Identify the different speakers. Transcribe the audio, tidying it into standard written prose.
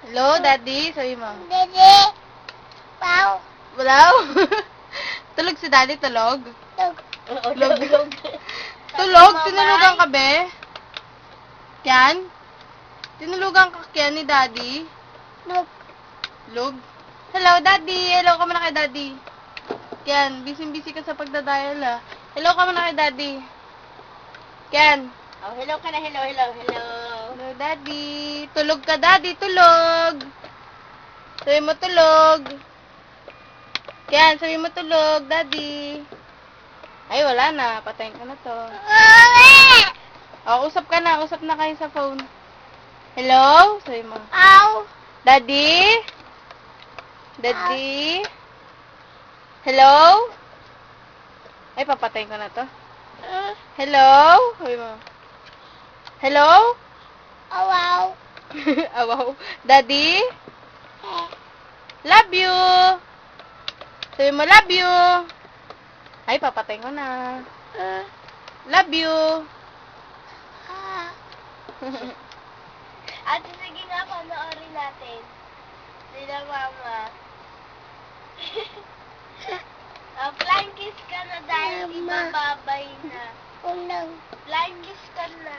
Speaker 1: Hello, Daddy. Sabi mo.
Speaker 2: Daddy. Pau.
Speaker 1: Walaw. Tulog si Daddy, tulog.
Speaker 2: Tulog.
Speaker 1: Tulog? Tinulugan ka, be? Yan? Tinulugan ka kaya ni Daddy?
Speaker 2: Tulog.
Speaker 1: Lug? Hello, Daddy. Hello ka muna kay Daddy. Yan, busy-busy ka sa pagdadial, ah. Hello ka muna kay Daddy. Yan.
Speaker 2: Oh, hello ka na. Hello.
Speaker 1: Hello, Daddy. Tulog ka, Daddy. Tulog. Sabi mo tulog. Yan, sabi mo tulog, Daddy. Ay, wala na. Patayin ka na to. Oh, usap ka na. Usap na kayo sa phone. Hello? Sabi mo.
Speaker 2: Ow.
Speaker 1: Daddy? Daddy? Hello? Ay, papatayin ko na to. Hello? Sabi mo. Hello?
Speaker 2: Wow.
Speaker 1: Awaw. Daddy? Love you. Sabi mo, love you. Ay, papatayin ko na. Love you.
Speaker 2: Ate, sige nga, panoorin natin. Sila mama. Flying kiss ka na dahil ibababay na. Unang. Flying kiss ka na.